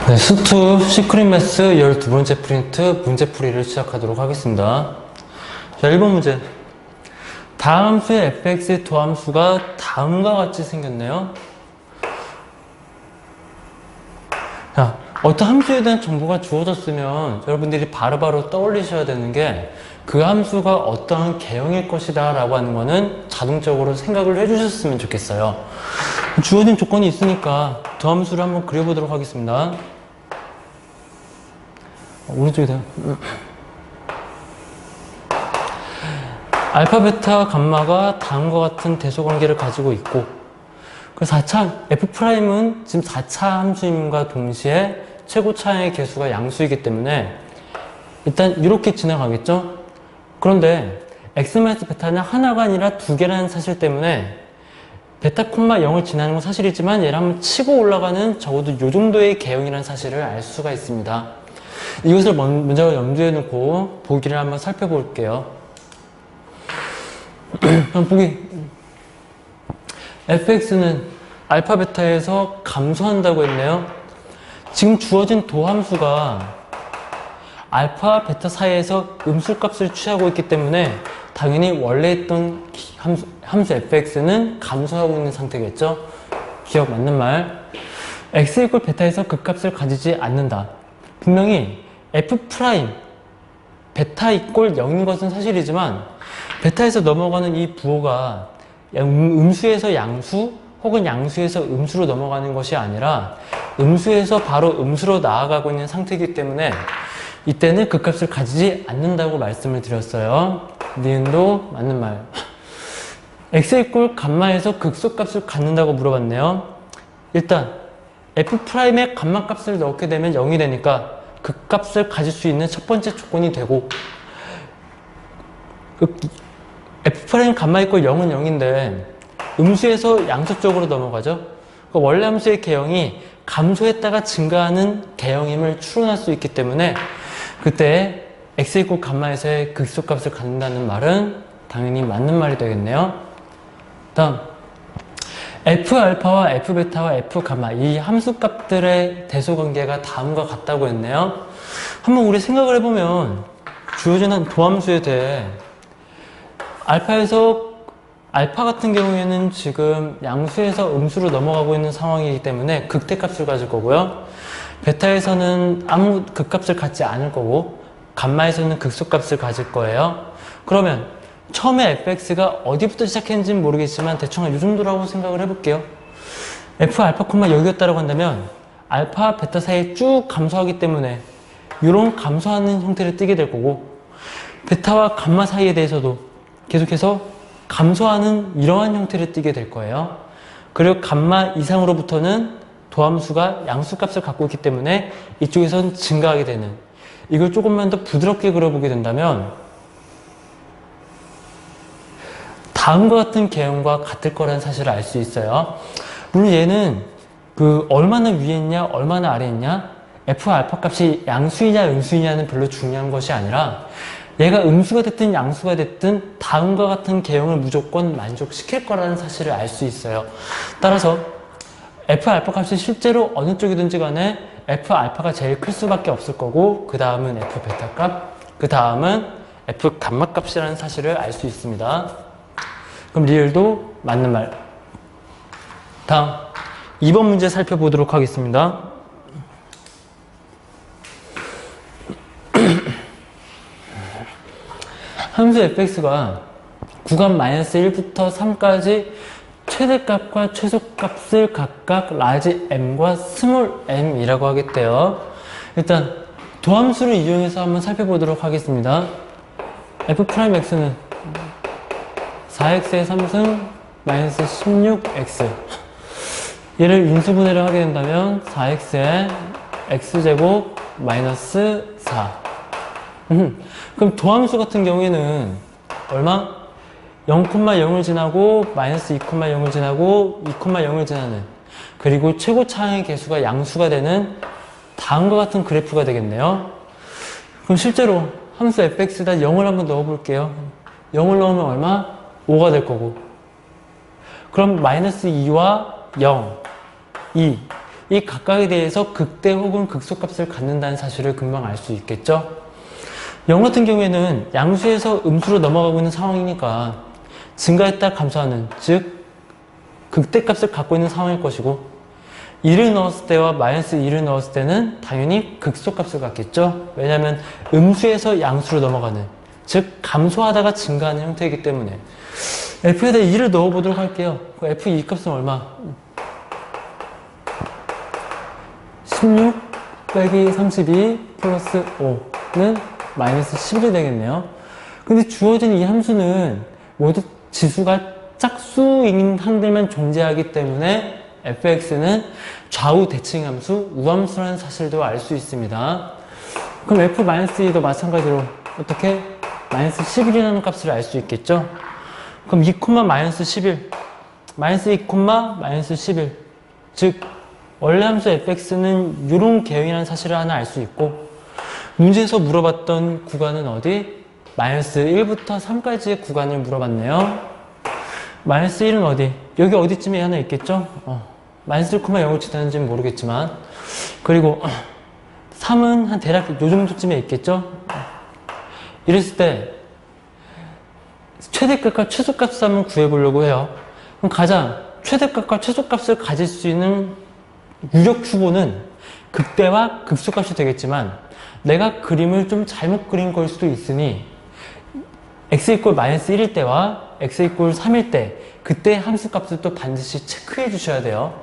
네, 스투 시크릿 매스 12번째 프린트 문제풀이를 시작하도록 하겠습니다. 자, 1번 문제. 다함수의 fx의 도함수가 다음과 같이 생겼네요. 자, 어떤 함수에 대한 정보가 주어졌으면 여러분들이 바로바로 떠올리셔야 되는 게 그 함수가 어떠한 개형일 것이다 라고 하는 거는 자동적으로 생각을 해주셨으면 좋겠어요. 주어진 조건이 있으니까 도함수를 한번 그려보도록 하겠습니다. 오른쪽이다. 알파, 베타, 감마가 다음과 같은 대소관계를 가지고 있고, 그 4차 F'은 지금 4차 함수임과 동시에 최고차의 개수가 양수이기 때문에 일단 이렇게 지나가겠죠? 그런데 X-베타는 하나가 아니라 두 개라는 사실 때문에 베타, 0을 지나는 건 사실이지만 얘를 한번 치고 올라가는 적어도 이 정도의 개형이라는 사실을 알 수가 있습니다. 이것을 먼저 염두에 놓고 보기를 한번 살펴볼게요. 보기. fx는 알파, 베타에서 감소한다고 했네요. 지금 주어진 도함수가 알파, 베타 사이에서 음수값을 취하고 있기 때문에 당연히 원래 있던 함수 fx는 감소하고 있는 상태겠죠? 기억 맞는 말. x 이퀄 베타에서 그 값을 가지지 않는다. 분명히 f 프라임 베타 이퀄 0인 것은 사실이지만 베타에서 넘어가는 이 부호가 음수에서 양수 혹은 양수에서 음수로 넘어가는 것이 아니라 음수에서 바로 음수로 나아가고 있는 상태이기 때문에 이때는 그 값을 가지지 않는다고 말씀을 드렸어요. 니은도 맞는 말. x 이퀄 감마에서 극소값을 갖는다고 물어봤네요. 일단 f'의 감마 값을 넣게 되면 0이 되니까 그 값을 가질 수 있는 첫 번째 조건이 되고, f' 감마 이퀄 0은 0인데 음수에서 양수 쪽으로 넘어가죠. 원래 함수의 개형이 감소했다가 증가하는 개형임을 추론할 수 있기 때문에 그때 x 이퀄 감마에서의 극소값을 갖는다는 말은 당연히 맞는 말이 되겠네요. 다음 f알파와 f베타와 f감마 이 함수값들의 대소관계가 다음과 같다고 했네요. 한번 우리 생각을 해보면 주어진 한 도함수에 대해 알파 같은 경우에는 지금 양수에서 음수로 넘어가고 있는 상황이기 때문에 극대값을 가질 거고요. 베타에서는 아무 극값을 갖지 않을 거고 감마에서는 극소값을 가질 거예요. 그러면 처음에 fx가 어디부터 시작했는지는 모르겠지만 대충 한 이 정도라고 생각을 해볼게요. f 알파, 여기였다고 한다면 알파, 베타 사이에 쭉 감소하기 때문에 이런 감소하는 형태를 띠게 될 거고, 베타와 감마 사이에 대해서도 계속해서 감소하는 이러한 형태를 띠게 될 거예요. 그리고 감마 이상으로부터는 도함수가 양수값을 갖고 있기 때문에 이쪽에선 증가하게 되는, 이걸 조금만 더 부드럽게 그려보게 된다면 다음과 같은 개형과 같을 거라는 사실을 알 수 있어요. 물론 얘는 얼마나 위에 있냐 얼마나 아래에 있냐, f 알파 값이 양수이냐 음수이냐는 별로 중요한 것이 아니라 얘가 음수가 됐든 양수가 됐든 다음과 같은 개형을 무조건 만족시킬 거라는 사실을 알 수 있어요. 따라서 f 알파 값이 실제로 어느 쪽이든지 간에 f 알파가 제일 클 수밖에 없을 거고, 그 다음은 f 베타 값, 그 다음은 f 감마 값이라는 사실을 알 수 있습니다. 그럼 리을도 맞는 말. 다음 2번 문제 살펴보도록 하겠습니다. 함수 fx가 구간 -1부터 3까지 최대값과 최소값을 각각 라지 m과 스몰 m이라고 하겠대요. 일단 도함수를 이용해서 한번 살펴보도록 하겠습니다. f'x는 4x의 3승 -16x, 얘를 인수분해를 하게 된다면 4x의 x제곱 -4. 그럼 도함수 같은 경우에는 얼마? 0,0을 지나고 -2,0을 지나고 2,0을 지나는, 그리고 최고차의 개수가 양수가 되는 다음과 같은 그래프가 되겠네요. 그럼 실제로 함수 fx에다 0을 한번 넣어볼게요. 0을 넣으면 얼마? 5가 될 거고, 그럼 -2와 0, 2 이 각각에 대해서 극대 혹은 극소값을 갖는다는 사실을 금방 알 수 있겠죠? 영어 같은 경우에는 양수에서 음수로 넘어가고 있는 상황이니까 증가했다 감소하는, 즉 극대값을 갖고 있는 상황일 것이고 1을 넣었을 때와 마이너스 1을 넣었을 때는 당연히 극소값을 갖겠죠? 왜냐하면 음수에서 양수로 넘어가는, 즉 감소하다가 증가하는 형태이기 때문에 f에다 2를 넣어보도록 할게요. f2 값은 얼마? 16 빼기 32 플러스 5는 마이너스 11이 되겠네요. 근데 주어진 이 함수는 모두 지수가 짝수인 항들만 존재하기 때문에 fx는 좌우 대칭 함수, 우함수라는 사실도 알 수 있습니다. 그럼 f-2도 마찬가지로 어떻게? 마이너스 11이라는 값을 알 수 있겠죠? 그럼 2, 마이너스 11, 마이너스 2, 마이너스 11, 즉 원래 함수 fx는 이런 개형이라는 사실을 하나 알 수 있고, 문제에서 물어봤던 구간은 어디? 마이너스 1부터 3까지의 구간을 물어봤네요. 마이너스 1은 어디? 여기 어디쯤에 하나 있겠죠? 마이너스 1,0을 지나는지는 모르겠지만, 그리고 3은 한 대략 요 정도쯤에 있겠죠? 이랬을 때 최대값과 최소값을 한번 구해보려고 해요. 그럼 가장 최대값과 최소값을 가질 수 있는 유력 후보는 극대와 극소값이 되겠지만, 내가 그림을 좀 잘못 그린 걸 수도 있으니 x 이퀄 마이너스 1일 때와 x 이퀄 3일 때 그때 함수값을 또 반드시 체크해 주셔야 돼요.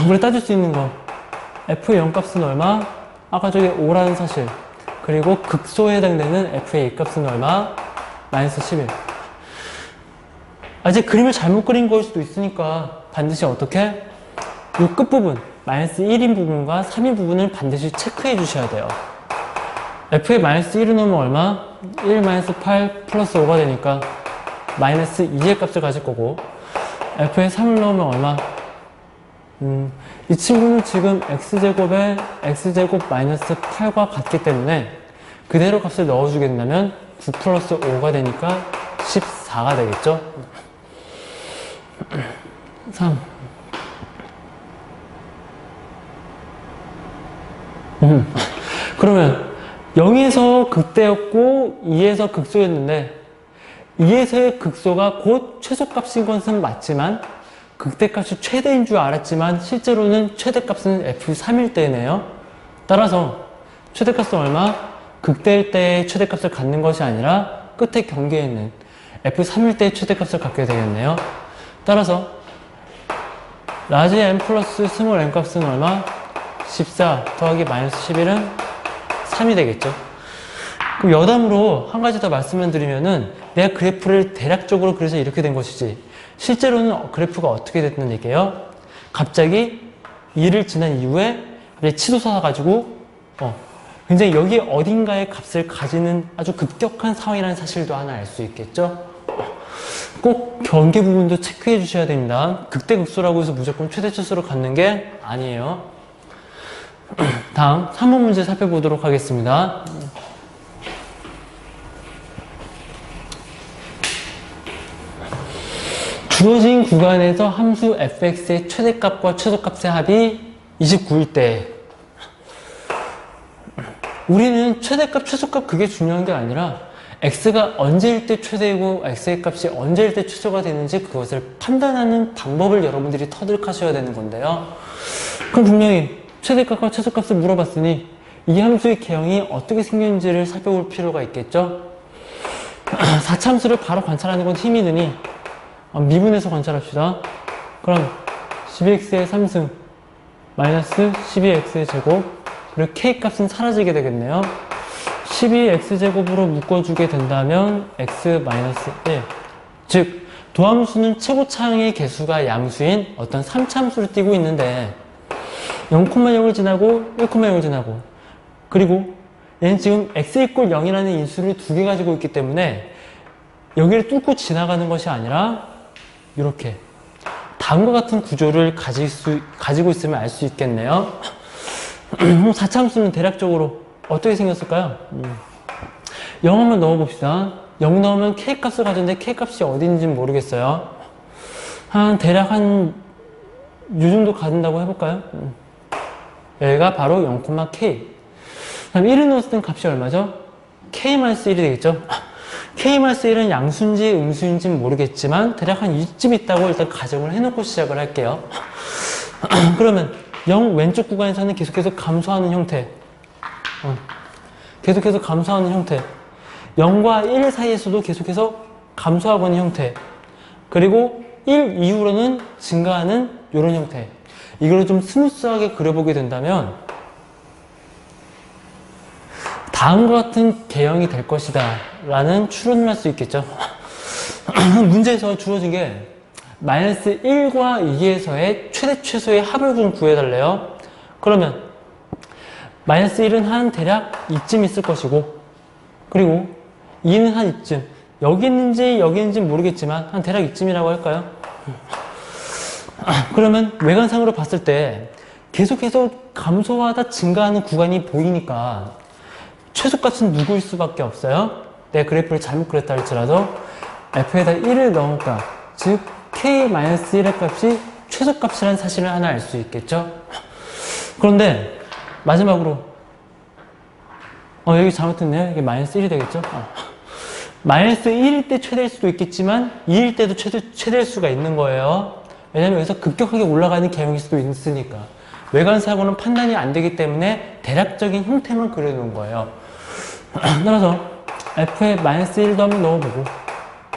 우리 따질 수 있는 거 f0 값은 얼마? 아까 저기 5라는 사실, 그리고 극소에 해당되는 f의 2 값은 얼마? 마이너스 11. 이제 그림을 잘못 그린 걸 수도 있으니까 반드시 어떻게? 이 끝부분 마이너스 1인 부분과 3인 부분을 반드시 체크해 주셔야 돼요. f에 마이너스 1을 넣으면 얼마? 1 마이너스 8 플러스 5가 되니까 마이너스 2의 값을 가질 거고, f에 3을 넣으면 얼마? 이 친구는 지금 x제곱에 x제곱 마이너스 8과 같기 때문에 그대로 값을 넣어주게 된다면 9 플러스 5가 되니까 14가 되겠죠? 3. 그러면 0에서 극대였고 2에서 극소였는데 2에서의 극소가 곧 최소값인 것은 맞지만 극대값이 최대인 줄 알았지만 실제로는 최대값은 f3일 때네요. 따라서 최대값은 얼마? 극대일 때의 최대값을 갖는 것이 아니라 끝에 경계에 있는 f3일 때의 최대값을 갖게 되겠네요. 따라서 라지 n 플러스 스몰 n 값은 얼마? 14 더하기 마이너스 11은 3이 되겠죠. 그럼 여담으로 한 가지 더 말씀을 드리면은 내가 그래프를 대략적으로 그래서 이렇게 된 것이지 실제로는 그래프가 어떻게 됐다는 얘기예요. 갑자기 2를 지난 이후에 치솟아 가지고 굉장히 여기 어딘가의 값을 가지는 아주 급격한 상황이라는 사실도 하나 알 수 있겠죠. 꼭 경계 부분도 체크해 주셔야 됩니다. 극대극소라고 해서 무조건 최대치수로 갖는 게 아니에요. 다음 3번 문제 살펴보도록 하겠습니다. 주어진 구간에서 함수 fx의 최대값과 최소값의 합이 29일 때 우리는 최대값, 최소값 그게 중요한 게 아니라 x가 언제일 때 최대이고 x의 값이 언제일 때 최소가 되는지 그것을 판단하는 방법을 여러분들이 터득하셔야 되는 건데요. 그럼 분명히 최대값과 최소값을 물어봤으니 이 함수의 개형이 어떻게 생겼는지를 살펴볼 필요가 있겠죠. 4차함수를 바로 관찰하는 건 힘이 드니 미분해서 관찰합시다. 그럼 12x의 3승 마이너스 12x의 제곱 그리고 k값은 사라지게 되겠네요. 12x제곱으로 묶어주게 된다면 x 마이너스 1, 즉 도함수는 최고차항의 개수가 양수인 어떤 3차함수를 띠고 있는데 0,0을 지나고 1,0을 지나고 그리고 얘는 지금 x 이퀄 0이라는 인수를 두 개 가지고 있기 때문에 여기를 뚫고 지나가는 것이 아니라 이렇게 다음과 같은 구조를 가지고 있으면 알 수 있겠네요. 4차함수는 대략적으로 어떻게 생겼을까요? 0 한번 넣어봅시다. 0 넣으면 k값을 가졌는데 k값이 어딘지 모르겠어요. 대략 한 이 정도 가진다고 해볼까요? 여기가 바로 0,k. 그럼 1을 넣었을 땐 값이 얼마죠? k-1이 되겠죠? k-1은 양수인지 음수인지는 모르겠지만 대략 한 이쯤 있다고 일단 가정을 해놓고 시작을 할게요. 그러면 0 왼쪽 구간에서는 계속해서 감소하는 형태, 계속해서 감소하는 형태, 0과 1 사이에서도 계속해서 감소하고 있는 형태, 그리고 1 이후로는 증가하는 이런 형태. 이걸 좀 스무스하게 그려보게 된다면 다음과 같은 개형이 될 것이다 라는 추론을 할 수 있겠죠. 문제에서 주어진 게 마이너스 1과 2에서의 최대 최소의 합을 좀 구해달래요. 그러면 마이너스 1은 한 대략 이쯤 있을 것이고, 그리고 2는 한 이쯤, 여기 있는지 여기 있는지 모르겠지만 한 대략 이쯤이라고 할까요? 그러면 외관상으로 봤을 때 계속해서 감소하다 증가하는 구간이 보이니까 최소값은 누구일 수밖에 없어요. 내 그래프를 잘못 그렸다 할지라도 f에다 1을 넣을까, 즉 k-1의 값이 최소값이라는 사실을 하나 알 수 있겠죠. 그런데 마지막으로 여기 잘못했네요. 이게 마이너스 1이 되겠죠. 마이너스 1일 때 최대일 수도 있겠지만 2일 때도 최대일 수가 있는 거예요. 왜냐면 여기서 급격하게 올라가는 개형일 수도 있으니까. 외관상으로는 판단이 안 되기 때문에 대략적인 형태만 그려놓은 거예요. 따라서 f에 마이너스 1도 한번 넣어보고,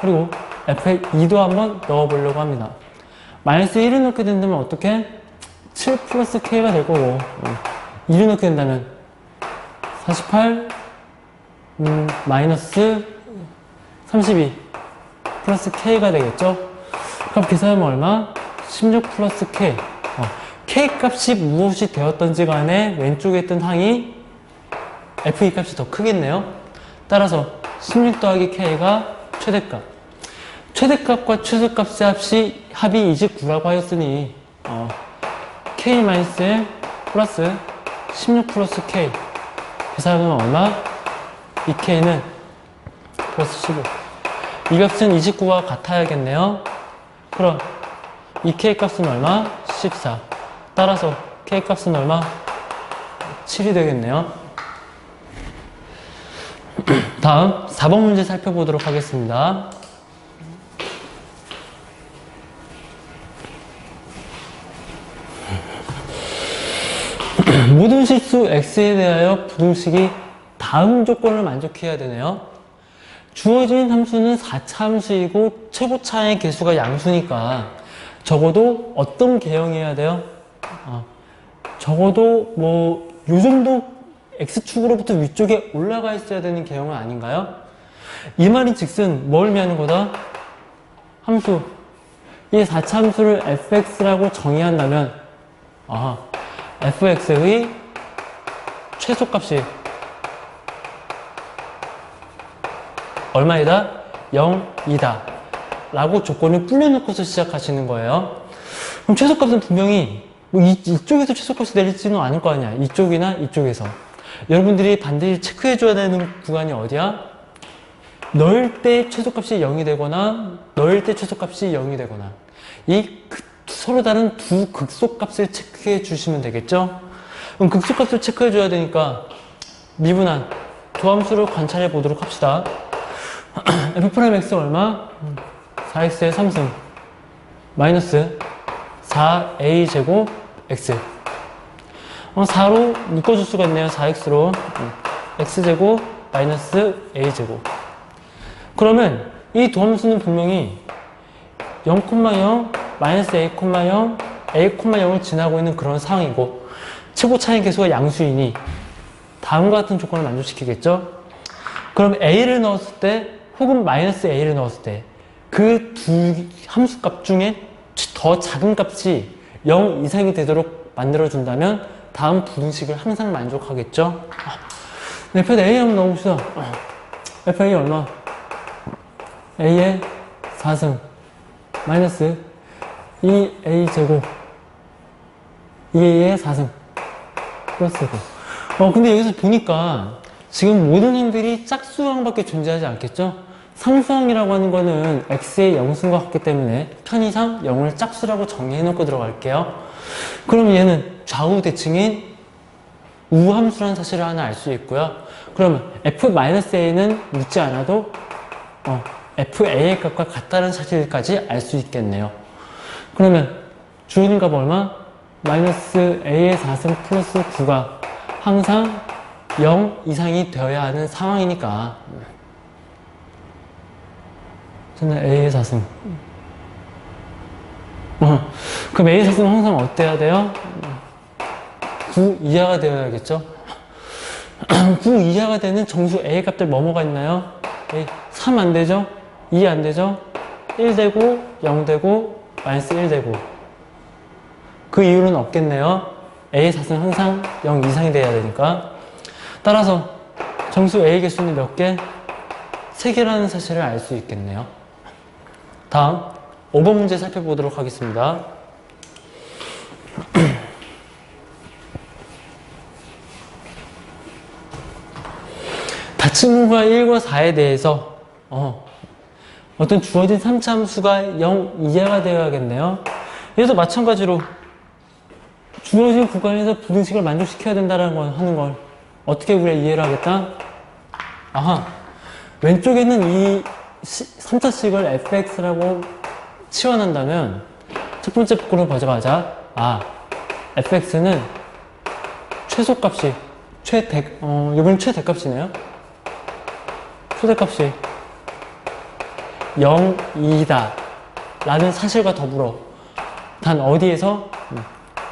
그리고 f에 2도 한번 넣어보려고 합니다. 마이너스 1을 넣게 된다면 어떻게? 7 플러스 k가 될 거고, 2를 넣게 된다면 48 마이너스 32 플러스 k가 되겠죠? 그럼 계산하면 얼마? 16 플러스 k. k 값이 무엇이 되었던지 간에 왼쪽에 있던 항이 f2 값이 더 크겠네요. 따라서 16 더하기 k가 최대값. 최대값과 최소값의 합이 29라고 하였으니 k-1 플러스 16 플러스 k. 계산하면 얼마? 2k는 플러스 15. 이 값은 29와 같아야겠네요. 그럼 이 k 값은 얼마? 14. 따라서 k 값은 얼마? 7이 되겠네요. 다음 4번 문제 살펴보도록 하겠습니다. 모든 실수 x에 대하여 부등식이 다음 조건을 만족해야 되네요. 주어진 함수는 4차 함수이고 최고차의 개수가 양수니까 적어도 어떤 개형이어야 돼요? 적어도 요 정도 x축으로부터 위쪽에 올라가 있어야 되는 개형은 아닌가요? 이 말인 즉슨 뭘 의미하는 거다? 함수. 이 4차 함수를 fx라고 정의한다면 fx의 최소값이 얼마이다? 0이다 라고 조건을 불려놓고서 시작하시는 거예요. 그럼 최소값은 분명히 이쪽에서 최소값이 내릴지는 않을 거 아니야. 이쪽이나 이쪽에서. 여러분들이 반드시 체크해줘야 되는 구간이 어디야? 넣을 때 최소값이 0이 되거나 넣을 때 최소값이 0이 되거나 서로 다른 두 극소값을 체크해 주시면 되겠죠? 그럼 극소값을 체크해 줘야 되니까 미분한 도함수를 관찰해 보도록 합시다. f'x 얼마? 4x의 3승 마이너스 4a제곱 x 4로 묶어줄 수가 있네요. 4x로 x제곱 마이너스 a제곱. 그러면 이 도함수는 분명히 0,0 마이너스 a,0 a,0을 지나고 있는 그런 상황이고 최고 차이 개수가 양수이니 다음과 같은 조건을 만족시키겠죠. 그럼 a를 넣었을 때 혹은 마이너스 a를 넣었을 때 그 두 함수값 중에 더 작은 값이 0 이상이 되도록 만들어준다면 다음 부등식을 항상 만족하겠죠. f에 a 한번 넣어봅시다. fa 얼마? a의 4승 마이너스 2a제곱 2a의 4승 플러스 9. 근데 여기서 보니까 지금 모든 항들이 짝수항밖에 존재하지 않겠죠? 상수항이라고 하는 거는 x의 영수인 것 같기 때문에 편의상 0을 짝수라고 정리해놓고 들어갈게요. 그럼 얘는 좌우 대칭인 우함수라는 사실을 하나 알 수 있고요. 그러면 f-a는 묻지 않아도 fa의 값과 같다는 사실까지 알 수 있겠네요. 그러면 주어진 값 얼마? 마이너스 a의 4승 플러스 9가 항상 0 이상이 되어야 하는 상황이니까 저는 a의 4승 그럼 a의 4승은 항상 어때야 돼요? 9 이하가 되어야겠죠? 9 이하가 되는 정수 a의 값들 뭐뭐가 있나요? 3 안 되죠? 2 안 되죠? 1 되고 0 되고 마이너스 1 되고 그 이유는 없겠네요. a의 4승은 항상 0 이상이 돼야 되니까. 따라서 정수 a의 개수는 몇 개? 3개라는 사실을 알 수 있겠네요. 다음 5번 문제 살펴보도록 하겠습니다. 다층과 1과 4에 대해서 어떤 주어진 3차 함수가 0 이하가 되어야겠네요. 그래서 마찬가지로 주어진 구간에서 부등식을 만족시켜야 된다는 걸 하는 걸 어떻게 우리가 이해를 하겠다? 왼쪽에는 이 3차식을 fx라고 치환한다면 첫 번째 부분을 가져가자. fx는 최소값이 이번엔 최대값이네요. 최대값이 0, 2다 라는 사실과 더불어 단 어디에서?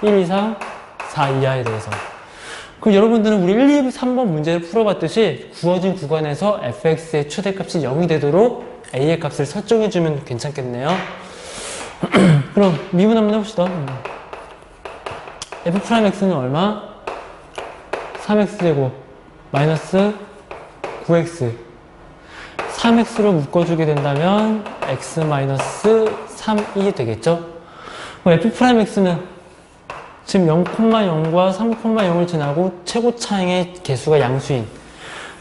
1, 2, 3, 4 이하에 대해서. 그럼 여러분들은 우리 1, 2, 3번 문제를 풀어봤듯이 구워진 구간에서 fx의 최대값이 0이 되도록 a의 값을 설정해주면 괜찮겠네요. 그럼 미분 한번 해봅시다. f'x는 얼마? 3x제곱 마이너스 9x 3x로 묶어주게 된다면 x 마이너스 3이 되겠죠? 그럼 f'x는 지금 0,0과 3,0을 지나고 최고차항의 개수가 양수인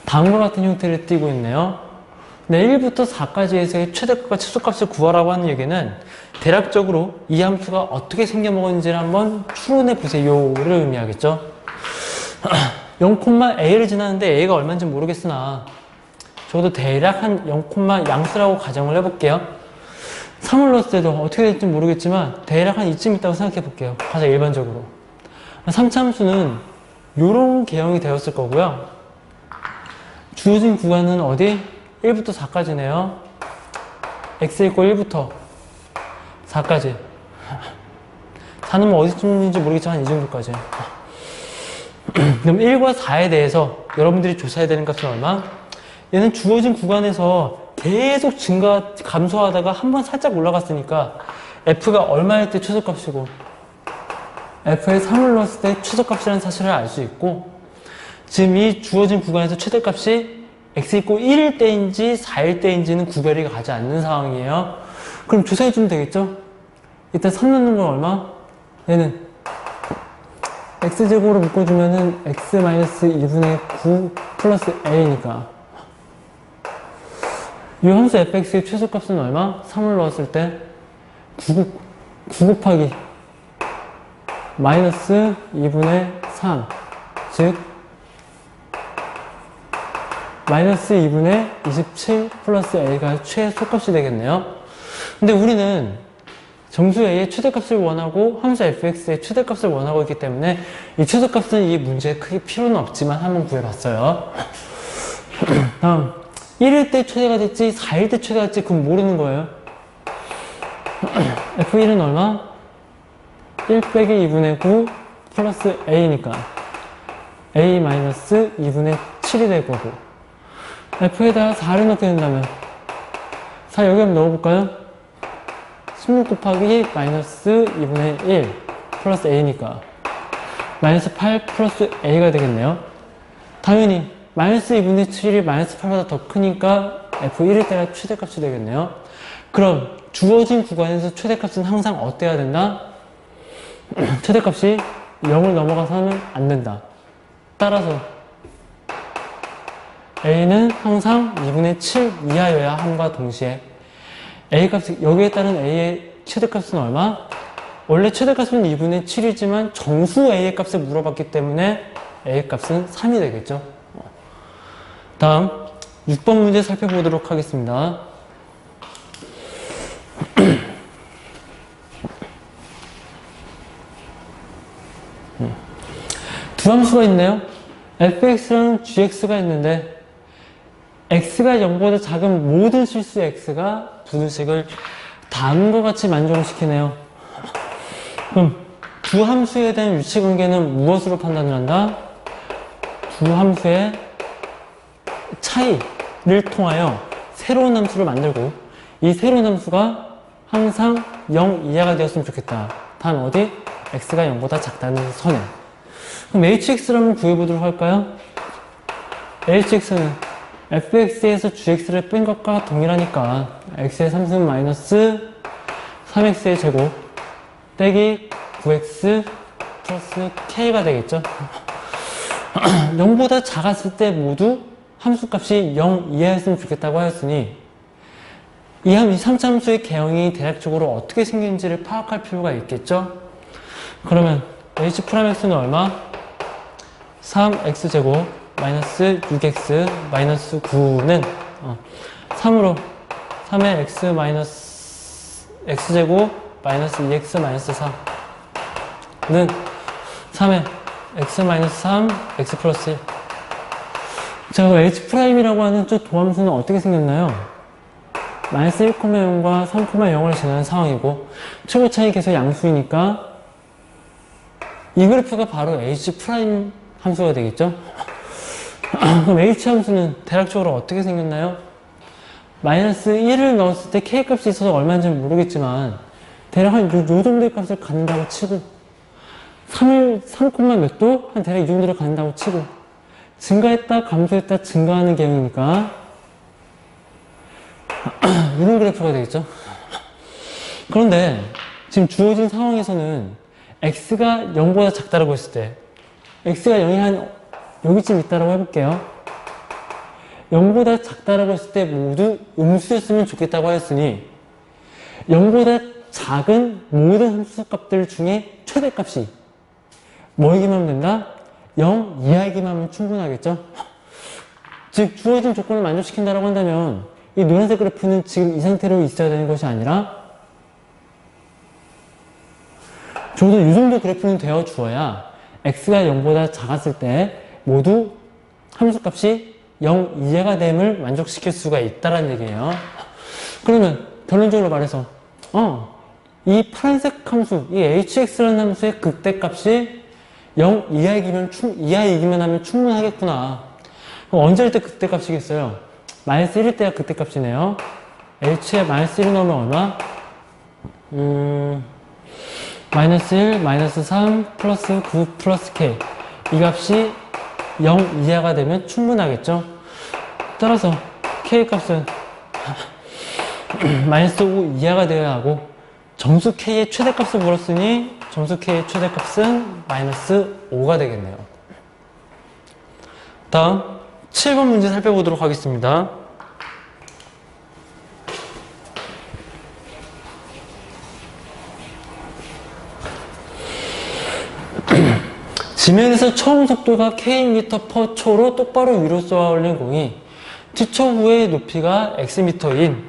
다음과 같은 형태를 띠고 있네요. 네, 1부터 4까지에서의 최대값과 최소값을 구하라고 하는 얘기는 대략적으로 이 함수가 어떻게 생겨먹었는지를 한번 추론해 보세요를 의미하겠죠. 0,a를 지나는데 a가 얼마인지 모르겠으나 적어도 대략 한 0, 양수라고 가정을 해볼게요. 3을 넣었을 때도 어떻게 될지 모르겠지만 대략 한 이쯤 있다고 생각해 볼게요. 가장 일반적으로. 3차 함수는 이런 개형이 되었을 거고요. 주어진 구간은 어디? 1부터 4까지네요. x = 1부터 4까지. 4는 뭐 어디쯤인지 모르겠지만 이 정도까지. 그럼 1과 4에 대해서 여러분들이 조사해야 되는 값은 얼마? 얘는 주어진 구간에서 계속 감소하다가 한번 살짝 올라갔으니까 f가 얼마일 때 최소값이고 f에 3을 넣었을 때 최소값이라는 사실을 알 수 있고 지금 이 주어진 구간에서 최대값이 x = 1일 때인지 4일 때인지는 구별이 가지 않는 상황이에요. 그럼 조사해주면 되겠죠? 일단 3 넣는 건 얼마? 얘는 x제곱으로 묶어주면은 x-2분의 9 플러스 a니까 이 함수 fx의 최소값은 얼마? 3을 넣었을 때 9 곱하기 마이너스 2분의 3 즉 마이너스 2분의 27 플러스 a가 최소값이 되겠네요. 근데 우리는 정수 a의 최대값을 원하고 함수 fx의 최대값을 원하고 있기 때문에 이 최소값은 이 문제에 크게 필요는 없지만 한번 구해봤어요. 다음 1일 때 최대가 될지 4일 때 최대가 될지 그건 모르는 거예요. f1은 얼마? 1 빼기 2분의 9 플러스 a니까 a 마이너스 2분의 7이 될 거고 f에다가 4를 넣게 된다면 4 여기 한번 넣어볼까요? 16 곱하기 마이너스 2분의 1 플러스 a니까 마이너스 8 플러스 a가 되겠네요. 당연히 마이너스 2분의 7이 마이너스 8보다 더 크니까 f1일 때가 최대값이 되겠네요. 그럼 주어진 구간에서 최대값은 항상 어때야 된다? 최대값이 0을 넘어가서는 안 된다. 따라서 a는 항상 2분의 7 이하여야 함과 동시에 a 값이, 여기에 따른 a의 최대값은 얼마? 원래 최대값은 2분의 7이지만 정수 a의 값을 물어봤기 때문에 a의 값은 3이 되겠죠. 다음 6번 문제 살펴보도록 하겠습니다. 두 함수가 있네요. fx랑 gx가 있는데 x가 0보다 작은 모든 실수 x가 분수식을 다음과 같이 만족시키네요. 그럼 두 함수에 대한 위치관계는 무엇으로 판단을 한다? 두 함수의 차이를 통하여 새로운 함수를 만들고 이 새로운 함수가 항상 0 이하가 되었으면 좋겠다. 단 어디? x가 0보다 작다는 선에. 그럼 hx를 한번 구해보도록 할까요? hx는 fx에서 gx를 뺀 것과 동일하니까 x의 3승 마이너스 3x의 제곱 빼기 9x 플러스 k가 되겠죠. 0보다 작았을 때 모두 함수값이 0 이하였으면 좋겠다고 하였으니 이 3차 함수의 개형이 대략적으로 어떻게 생긴지를 파악할 필요가 있겠죠. 그러면 h'x는 얼마? 3x제곱 마이너스 6x 마이너스 9는 3으로 3의 x 마이너스 x제곱 마이너스 2x 마이너스 3는 3의 x 마이너스 3 x 플러스 1. 자, 그럼 h'이라고 하는 저 도함수는 어떻게 생겼나요? 마이너스 1,0과 3,0을 지나는 상황이고 최고 차이 계속 양수이니까 이 그래프가 바로 h' 함수가 되겠죠? 그럼 h 함수는 대략적으로 어떻게 생겼나요? 마이너스 1을 넣었을 때 k 값이 있어서 얼마인지 모르겠지만 대략 한 요 정도의 값을 갖는다고 치고 3 몇 도? 한 대략 이 정도를 갖는다고 치고 증가했다 감소했다 증가하는 개형이니까 이런 그래프가 되겠죠? 그런데 지금 주어진 상황에서는 x가 0보다 작다라고 했을 때 x가 0이 한 여기쯤 있다라고 해볼게요. 0보다 작다라고 했을 때 모두 음수였으면 좋겠다고 하였으니 0보다 작은 모든 함수값들 중에 최대값이 뭐이기만 하면 된다? 0 이하이기만 하면 충분하겠죠? 즉 주어진 조건을 만족시킨다라고 한다면 이 노란색 그래프는 지금 이 상태로 있어야 되는 것이 아니라 적어도 이 정도 그래프는 되어 주어야 x가 0보다 작았을 때 모두 함수값이 0 이하가 됨을 만족시킬 수가 있다는 얘기예요. 그러면 결론적으로 말해서 이 파란색 함수, 이 hx라는 함수의 극대값이 0 이하이기만 하면 충분하겠구나. 그럼 언제일 때 극대값이겠어요? 마이너스 1일 때가 극대값이네요. h에 마이너스 1이 넣으면 얼마? 마이너스 1, 마이너스 3, 플러스 9, 플러스 k. 이 값이 0 이하가 되면 충분하겠죠? 따라서 k 값은 마이너스 5 이하가 되어야 하고 정수 k의 최대값을 물었으니 정수 k의 최대값은 마이너스 5가 되겠네요. 다음 7번 문제 살펴보도록 하겠습니다. 지면에서 처음 속도가 km/초로 똑바로 위로 쏘아 올린 공이 T초 후의 높이가 xm인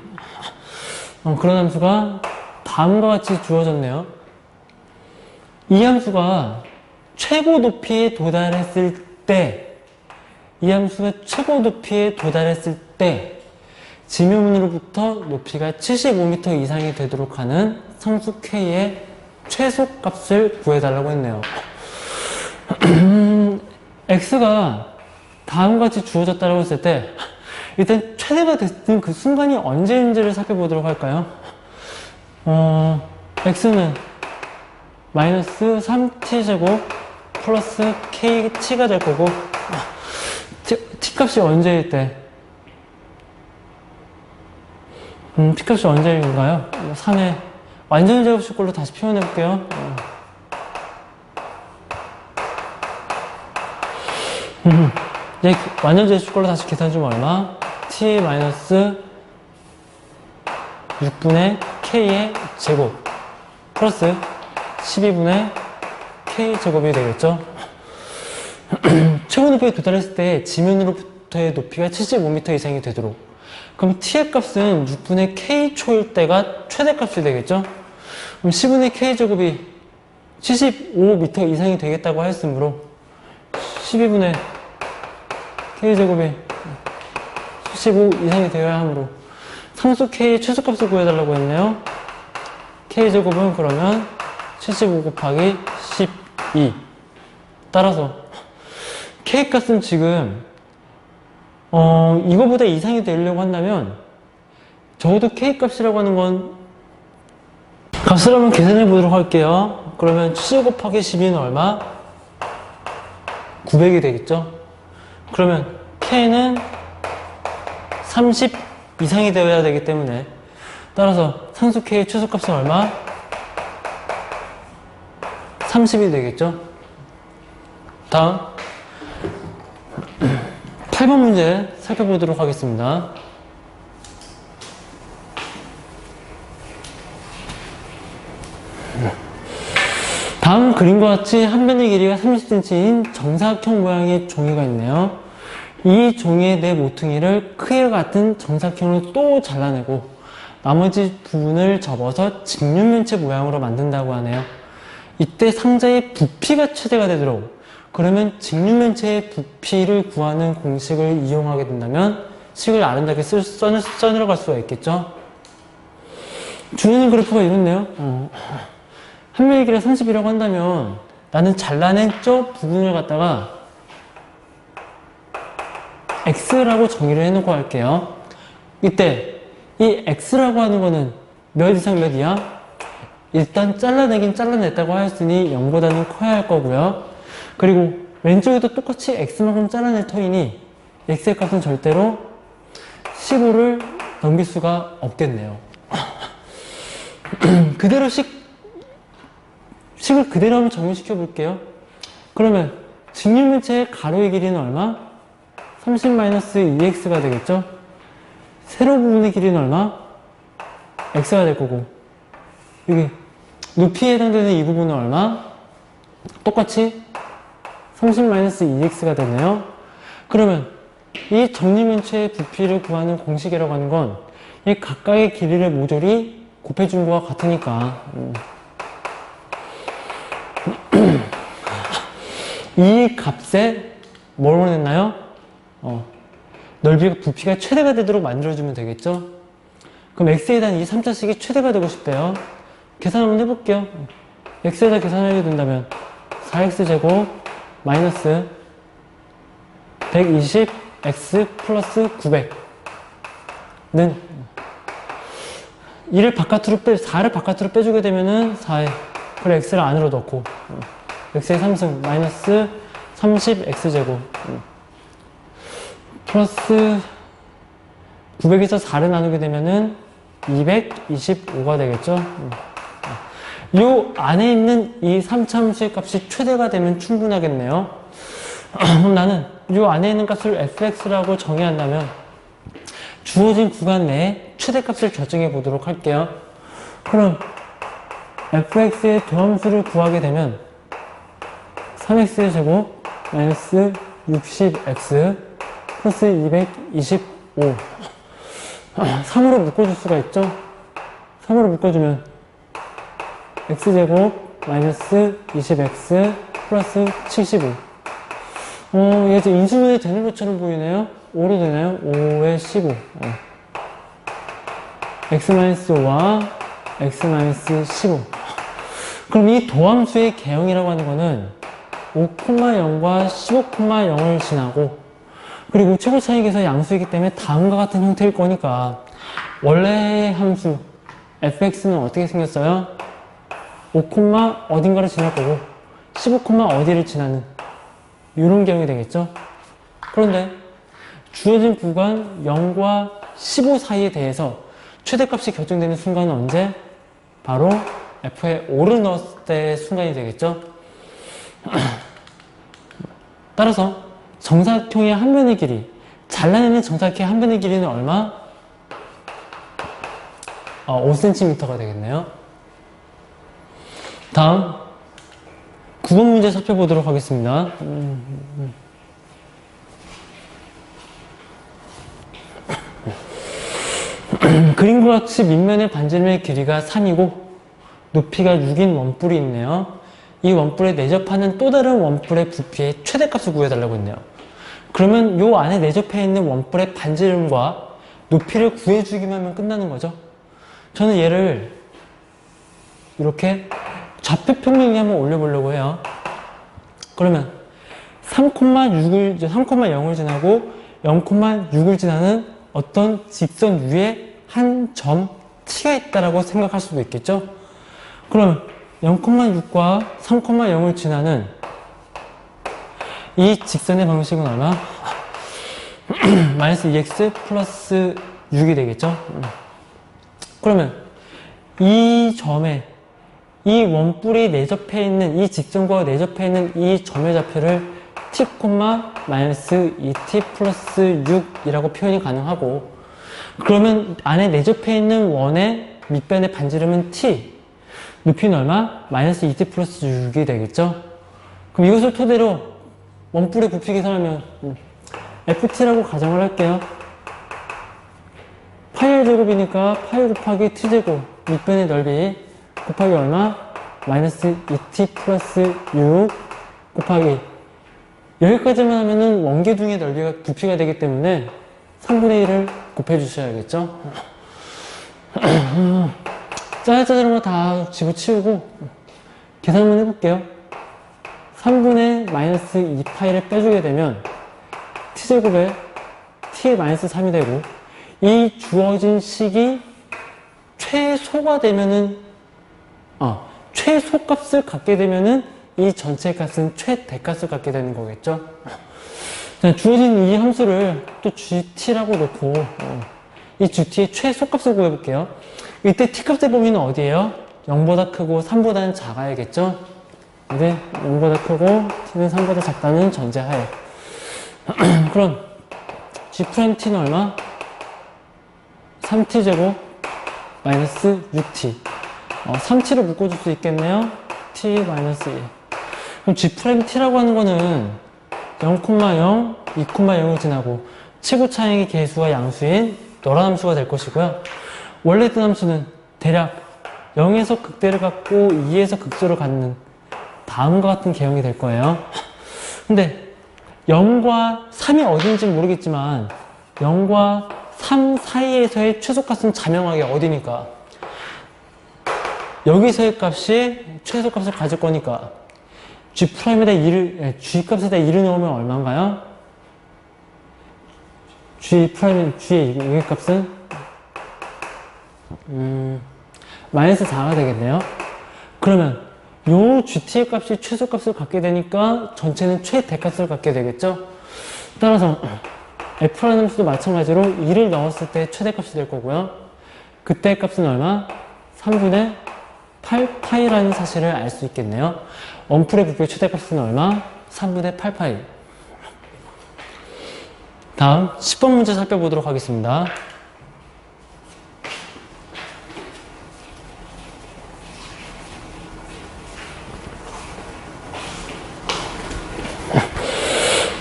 그런 함수가 다음과 같이 주어졌네요. 이 함수가 최고 높이에 도달했을 때, 이 함수가 최고 높이에 도달했을 때 지면으로부터 높이가 75m 이상이 되도록 하는 상수 k의 최소값을 구해달라고 했네요. x가 다음과 같이 주어졌다고 했을 때 일단 최대가 됐던 그 순간이 언제인지를 살펴보도록 할까요? x는 마이너스 3t제곱 플러스 kt가 될 거고 t값이 언제일 때 t값이 언제인가요? 3의 완전 제곱식꼴로 다시 표현해 볼게요. 이제 완전 제출 걸로 다시 계산 좀 얼마? t 마이너스 6분의 k의 제곱 플러스 12분의 k 제곱이 되겠죠? 최고 높이에 도달했을 때 지면으로부터의 높이가 75m 이상이 되도록, 그럼 t의 값은 6분의 k 초일 때가 최대값이 되겠죠? 그럼 10분의 k 제곱이 75m 이상이 되겠다고 하였으므로 12분의 k 제곱이 75 이상이 되어야 하므로 상수 k의 최소값을 구해달라고 했네요. k 제곱은 그러면 75 곱하기 12. 따라서 k 값은 지금 이거보다 이상이 되려고 한다면 적어도 k 값이라고 하는 건 값을 한번 계산해 보도록 할게요. 그러면 75 곱하기 12는 얼마? 900이 되겠죠? 그러면 k는 30 이상이 되어야 되기 때문에 따라서 상수 k의 최소값은 얼마? 30이 되겠죠? 다음 8번 문제 살펴보도록 하겠습니다. 다음 그림과 같이 한 변의 길이가 30cm인 정사각형 모양의 종이가 있네요. 이 종이의 네 모퉁이를 크기가 같은 정사각형으로 또 잘라내고 나머지 부분을 접어서 직육면체 모양으로 만든다고 하네요. 이때 상자의 부피가 최대가 되도록, 그러면 직육면체의 부피를 구하는 공식을 이용하게 된다면 식을 아름답게 써내려갈 수가 있겠죠. 주어진 그래프가 이렇네요. 한 변의 길이가 30이라고 한다면 나는 잘라낸 저 부분을 갖다가 x라고 정의를 해놓고 할게요. 이때 이 x라고 하는 거는 몇 이상 몇 이하? 일단 잘라내긴 잘라냈다고 하였으니 0보다는 커야 할 거고요. 그리고 왼쪽에도 똑같이 x만큼 잘라낼 터이니 x의 값은 절대로 15를 넘길 수가 없겠네요. 그대로 식을 그대로 한번 적용시켜 볼게요. 그러면 직육면체의 가로의 길이는 얼마? 30-2x가 되겠죠? 세로 부분의 길이는 얼마? x가 될 거고, 여기 높이에 해당되는 이 부분은 얼마? 똑같이 30-2x가 되네요. 그러면 이 정리면체의 부피를 구하는 공식이라고 하는 건 이 각각의 길이를 모조리 곱해준 거와 같으니까 이 값에 뭘 원했나요? 넓이가 부피가 최대가 되도록 만들어주면 되겠죠? 그럼 x에 대한 이 3자식이 최대가 되고 싶대요. 계산 한번 해볼게요. x에 대해 계산하게 된다면 4x제곱 마이너스 120x 플러스 900는 4를 바깥으로 빼주게 되면은 4에, 그래 x를 안으로 넣고 x의 3승 마이너스 30x제곱 플러스 900에서 4를 나누게 되면은 225가 되겠죠. 요 안에 있는 이 3차함수의 값이 최대가 되면 충분하겠네요. 그럼 나는 요 안에 있는 값을 fx라고 정의한다면 주어진 구간 내에 최대값을 결정해 보도록 할게요. 그럼 fx의 도함수를 구하게 되면 3x의 제곱 마이너스 60x 플러스 225 3으로 묶어줄 수가 있죠. 3으로 묶어주면 x제곱 마이너스 20x 플러스 75. 이게 이제 인수분해 되는 것처럼 보이네요. 5로 되나요? 5에 15. x-5와 x-15. 그럼 이 도함수의 개형이라고 하는 거는 5,0과 15,0을 지나고, 그리고 최고 차익에서 양수이기 때문에 다음과 같은 형태일 거니까 원래의 함수 fx는 어떻게 생겼어요? 5, 어딘가를 지날 거고 15, 어디를 지나는 이런 개형이 되겠죠? 그런데 주어진 구간 0과 15 사이에 대해서 최대값이 결정되는 순간은 언제? 바로 f에 5를 넣었을 때의 순간이 되겠죠? 따라서 정사각형의 한 변의 길이, 잘라내는 정사각형의 한 변의 길이는 얼마? 5cm가 되겠네요. 다음 9번 문제 살펴보도록 하겠습니다. 그림과 같이 밑면의 반지름의 길이가 3이고 높이가 6인 원뿔이 있네요. 이 원뿔에 내접하는 또 다른 원뿔의 부피의 최대값을 구해달라고 했네요. 그러면 요 안에 내접해 있는 원뿔의 반지름과 높이를 구해주기만 하면 끝나는 거죠. 저는 얘를 이렇게 좌표 평면에 한번 올려보려고 해요. 그러면 3,0을 지나고 0,6을 지나는 어떤 직선 위에 한 점 t가 있다라고 생각할 수도 있겠죠. 그러면 0,6과 3,0을 지나는 이 직선의 방식은 얼마? 마이너스 2x 플러스 6이 되겠죠. 그러면 이 점에 이 원뿔이 내접해 있는 이 직선과 내접해 있는 이 점의 좌표를 t, 마이너스 2t 플러스 6이라고 표현이 가능하고, 그러면 안에 내접해 있는 원의 밑변의 반지름은 t, 높이는 얼마? 마이너스 2t 플러스 6이 되겠죠. 그럼 이것을 토대로 원뿔의 부피 계산하면 ft라고 가정을 할게요. 파이 r 제곱이니까 파이 곱하기 t제곱 밑변의 넓이 곱하기 얼마? 마이너스 2t 플러스 6 곱하기, 여기까지만 하면은 원계둥의 넓이가 부피가 되기 때문에 3분의 1을 곱해 주셔야겠죠. 짜잘짜잘한 거 다 집어치우고 계산 한번 해볼게요. 3분의 마이너스 2파이를 빼주게 되면 t제곱에 t 마이너스 3이 되고, 이 주어진 식이 최소가 되면은 최소값을 갖게 되면은 이 전체 값은 최대값을 갖게 되는 거겠죠. 주어진 이 함수를 또 gt라고 놓고 이 gt의 최소값을 구해볼게요. 이때 t값의 범위는 어디예요? 0보다 크고 3보다는 작아야겠죠. 이제 0보다 크고 t는 3보다 작다는 전제하에 그럼 g't는 얼마? 3t제곱 마이너스 6t 3t로 묶어줄 수 있겠네요. t 마이너스 1. 그럼 g't라고 하는 거는 0,0, 2,0을 지나고 최고 차항의 개수와 양수인 너란 함수가 될 것이고요. 원래 있던 함수는 대략 0에서 극대를 갖고 2에서 극소를 갖는 다음과 같은 개형이 될 거예요. 근데 0과 3이 어딘지 모르겠지만 0과 3 사이에서의 최소값은 자명하게 어디니까? 여기서의 값이 최소값을 가질 거니까 g'에다 2를, g값에다 2를 넣으면 얼마인가요? g'의 여기 값은 마이너스 4가 되겠네요. 그러면 요 gt의 값이 최소값을 갖게 되니까 전체는 최대값을 갖게 되겠죠. 따라서 f라는 함수도 마찬가지로 2를 넣었을 때 최대값이 될 거고요. 그때의 값은 얼마? 3분의 8파이라는 사실을 알 수 있겠네요. 원뿔의 부피의 최대값은 얼마? 3분의 8파이. 다음 10번 문제 살펴보도록 하겠습니다.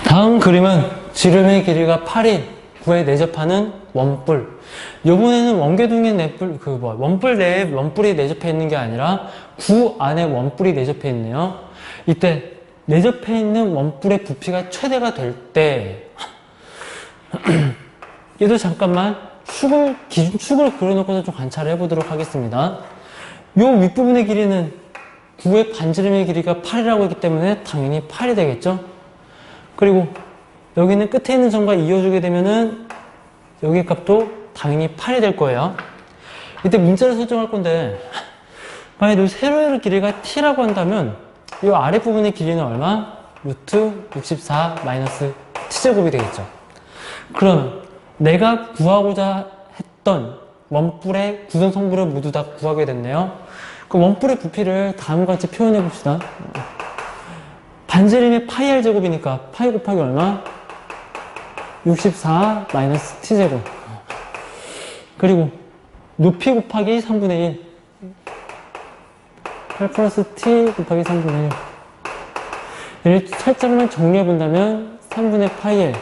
다음 그림은 지름의 길이가 8인 구에 내접하는 원뿔. 요번에는 원계둥의 원뿔 내에 원뿔이 내접해 있는 게 아니라 구 안에 원뿔이 내접해 있네요. 이때 내접해 있는 원뿔의 부피가 최대가 될 때 얘도 잠깐만 기준축을 그려놓고서 좀 관찰을 해보도록 하겠습니다. 요 윗부분의 길이는 구의 반지름의 길이가 8이라고 했기 때문에 당연히 8이 되겠죠. 그리고 여기는 끝에 있는 점과 이어주게 되면은 여기 값도 당연히 8이 될 거예요. 이때 문자를 설정할 건데 만약에 이 세로의 길이가 t라고 한다면 이 아랫부분의 길이는 얼마? 루트 64 마이너스 t제곱이 되겠죠. 그럼 내가 구하고자 했던 원뿔의 구성 성분을 모두 다 구하게 됐네요. 그 원뿔의 부피를 다음과 같이 표현해 봅시다. 반지름이 파이 r 제곱이니까 파이 곱하기 얼마? 64 마이너스 t제곱. 그리고 높이 곱하기 3분의 1. 8 플러스 t 곱하기 3분의 1. 얘를 살짝만 정리해 본다면 3분의 파이 l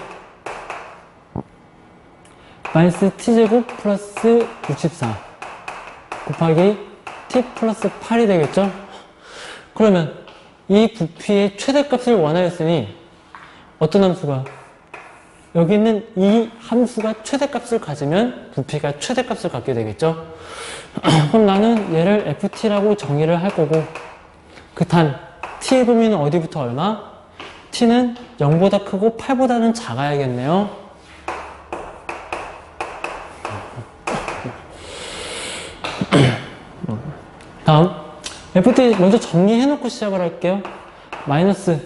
마이너스 t제곱 플러스 64 곱하기 t 플러스 8이 되겠죠? 그러면 이 부피의 최대값을 원하였으니 어떤 함수가? 여기 있는 이 함수가 최대값을 가지면 부피가 최대값을 갖게 되겠죠? 그럼 나는 얘를 ft라고 정의를 할 거고 그 단 t의 범위는 어디부터 얼마? t는 0보다 크고 8보다는 작아야겠네요. 다음 ft 먼저 정리해놓고 시작을 할게요. 마이너스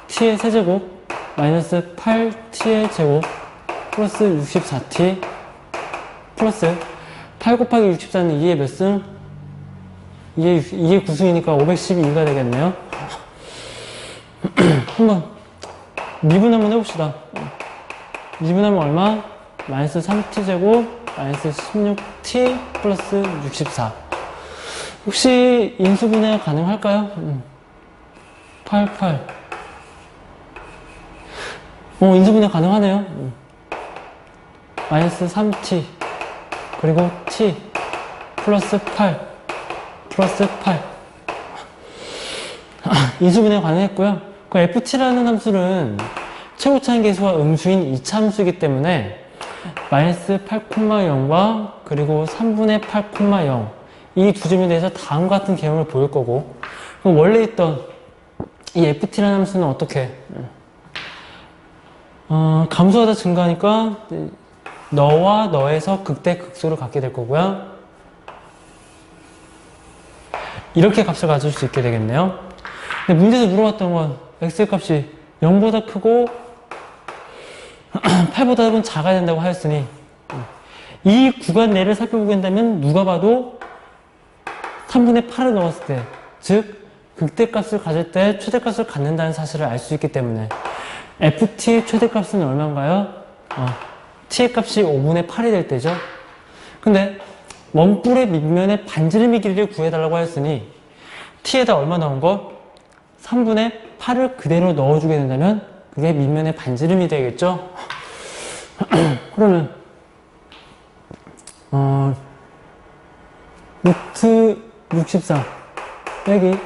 t의 세제곱 마이너스 8t의 제곱 플러스 64t 플러스 8 곱하기 64는 2의 몇 승? 2의 9승이니까 512가 되겠네요. 한번 미분 한번 해봅시다. 미분하면 얼마? 마이너스 3t제곱 마이너스 16t 플러스 64. 혹시 인수분해 가능할까요? 88. 인수분해 가능하네요. 마이너스 3t 그리고 t 플러스 8 플러스 8. 인수분해 가능했고요. 그 ft라는 함수는 최고차인 계수와 음수인 2차 함수이기 때문에 마이너스 8,0과 그리고 3분의 8,0 이 두 점에 대해서 다음과 같은 개형을 보일 거고, 그럼 원래 있던 이 ft라는 함수는 어떻게? 감소하다 증가하니까 너와 너에서 극대 극소를 갖게 될 거고요. 이렇게 값을 가질 수 있게 되겠네요. 근데 문제에서 물어봤던 건 x의 값이 0보다 크고 8보다 작아야 된다고 하였으니 이 구간 내를 살펴보게 된다면 누가 봐도 3분의 8을 넣었을 때, 즉 극대값을 가질 때 최대값을 갖는다는 사실을 알 수 있기 때문에 ft의 최대값은 얼마인가요? t의 값이 5분의 8이 될 때죠. 근데 원뿔의 밑면의 반지름의 길이를 구해달라고 하였으니 t에다 얼마 나온 거? 3분의 8을 그대로 넣어주게 된다면 그게 밑면의 반지름이 되겠죠. 그러면 루트 64 빼기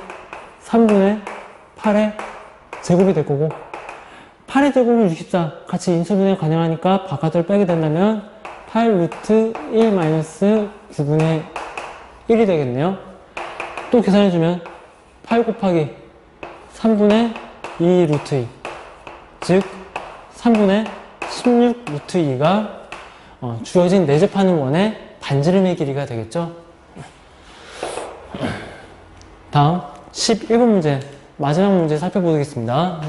3분의 8의 제곱이 될 거고, 8의 제곱은 64 같이 인수분해 가능하니까 바깥을 빼게 된다면 8 루트 1 마이너스 9분의 1이 되겠네요. 또 계산해주면 8 곱하기 3분의 2 루트 2, 즉 3분의 16 루트 2가 주어진 내접하는 원의 반지름의 길이가 되겠죠. 다음 11번 문제, 마지막 문제 살펴보겠습니다.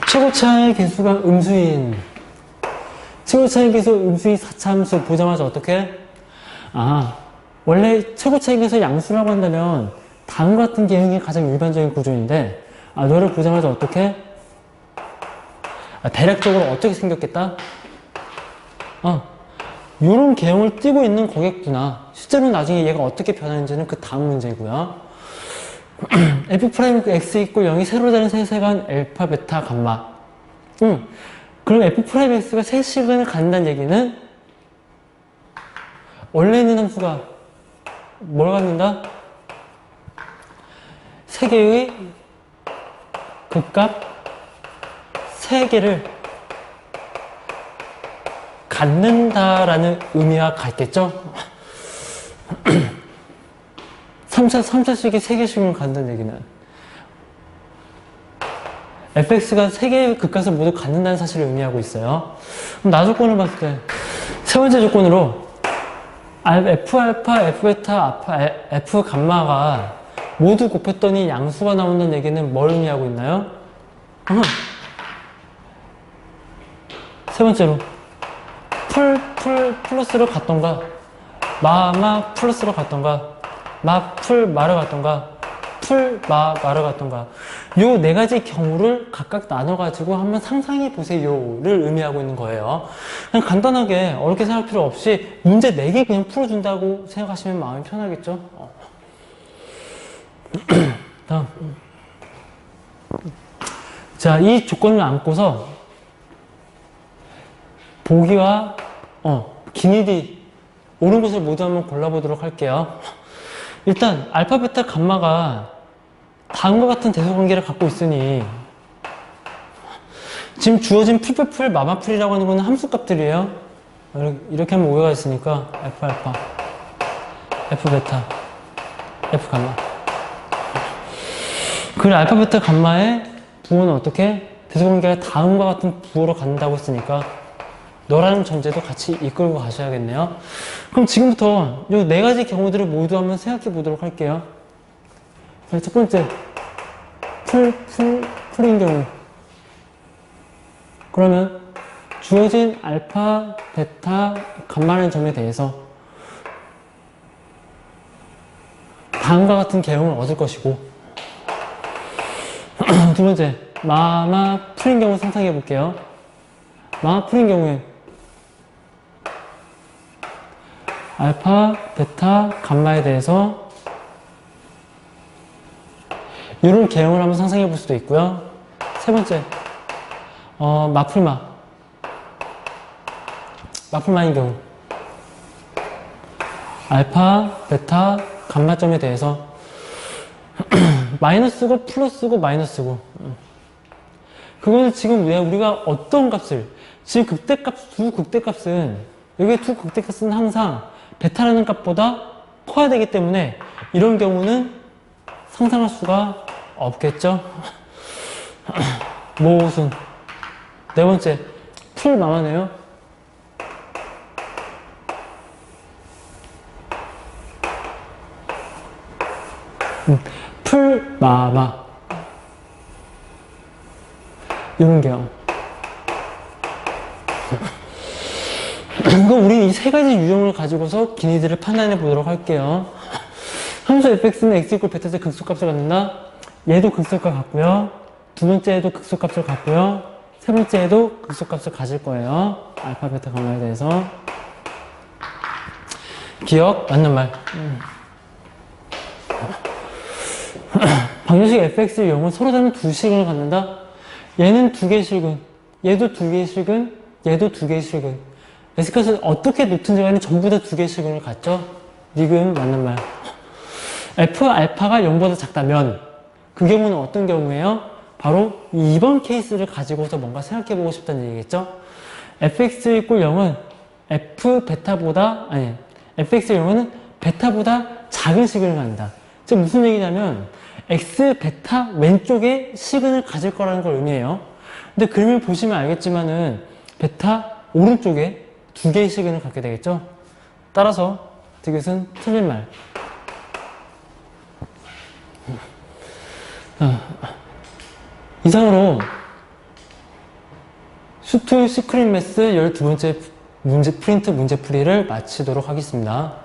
최고차의 개수가 음수인, 최고차의 개수 음수의 4차 함수 보자마자 어떻게? 원래 최고차의 개수 양수라고 한다면 다음과 같은 개형이 가장 일반적인 구조인데, 너를 보자마자 어떻게? 대략적으로 어떻게 생겼겠다? 요런 개형을 띠고 있는 거겠구나. 실제로 나중에 얘가 어떻게 변하는지는 그 다음 문제고요. f'x 이꼴 0이 세로 되는 세세간 알파, 베타, 감마. 그럼 f'x가 세 시간을 갖는다는 얘기는 원래 있는 함수가 뭘 갖는다? 세 개의 극값 3개를 갖는다라는 의미와 같겠죠? 3차씩이 3개씩을 갖는다는 얘기는 fx가 3개의 극값을 모두 갖는다는 사실을 의미하고 있어요. 그럼 나 조건을 봤을 때 세 번째 조건으로 f알파, f베타, f감마가 모두 곱했더니 양수가 나온다는 얘기는 뭘 의미하고 있나요? 세 번째로 플러스로 갔던가, 마 플러스로 갔던가, 마를 갔던가, 마를 갔던가. 요 네 가지 경우를 각각 나눠가지고 한번 상상해 보세요를 의미하고 있는 거예요. 그냥 간단하게 어렵게 생각할 필요 없이 문제 4개 그냥 풀어준다고 생각하시면 마음이 편하겠죠? 다음. 자, 이 조건을 안고서 보기와 기니디 옳은 것을 모두 한번 골라보도록 할게요. 일단 알파, 베타, 감마가 다음과 같은 대소관계를 갖고 있으니 지금 주어진 풀, 마마풀이라고 하는 것은 함수값들이에요. 이렇게 하면 오해가 있으니까 F 알파, F 베타, F 감마. 그 알파, 베타, 감마의 부호는 어떻게? 대소관계가 다음과 같은 부호로 간다고 했으니까 너라는 전제도 같이 이끌고 가셔야겠네요. 그럼 지금부터 이 네 가지 경우들을 모두 한번 생각해 보도록 할게요. 자, 첫 번째, 풀인 경우. 그러면 주어진 알파, 베타, 감마라는 점에 대해서 다음과 같은 개형을 얻을 것이고, 두 번째, 마마 풀인 경우 상상해 볼게요. 마마 풀인 경우에 알파, 베타, 감마에 대해서 이런 개형을 한번 상상해 볼 수도 있고요. 세 번째, 마풀마인 경우 알파, 베타, 감마점에 대해서 마이너스고 플러스고 마이너스고 그거는 지금 왜 우리가 어떤 값을 지금 극대값, 두 극대값은 여기 두 극대값은 항상 베타라는 값보다 커야 되기 때문에 이런 경우는 상상할 수가 없겠죠. 모순. 네 번째, 풀마마네요. 풀마마. 이런 경우. 그럼 우리 이 세 가지 유형을 가지고서 기니들을 판단해 보도록 할게요. 함수 fx는 x 이퀄 베타제 극소값을 갖는다. 얘도 극소값 같고요. 두 번째에도 극소값을 갖고요. 세 번째에도 극소값을 가질 거예요. 알파, 베타, 감마에 대해서. 기억? 맞는 말. 방정식 fx 유형은 서로 다른 두 실근을 갖는다. 얘는 두 개의 실근, 얘도 두 개의 실근, 얘도 두 개의 실근. S값을 어떻게 놓든지 간에 전부 다 두 개의 실근을 갖죠? 니은 맞는 말. F 알파가 0보다 작다면 그 경우는 어떤 경우예요? 바로 2번 케이스를 가지고서 뭔가 생각해보고 싶다는 얘기겠죠? fx 이꼴 0은 f 베타보다 fx 0은 베타보다 작은 시그널을 갖는다. 즉 무슨 얘기냐면 x 베타 왼쪽에 시그널을 가질 거라는 걸 의미해요. 근데 그림을 보시면 알겠지만은 베타 오른쪽에 두 개의 시그널을 갖게 되겠죠? 따라서 디귿은 틀린 말. 이상으로 슈트 시크릿 매스 12번째 프린트 문제풀이를 마치도록 하겠습니다.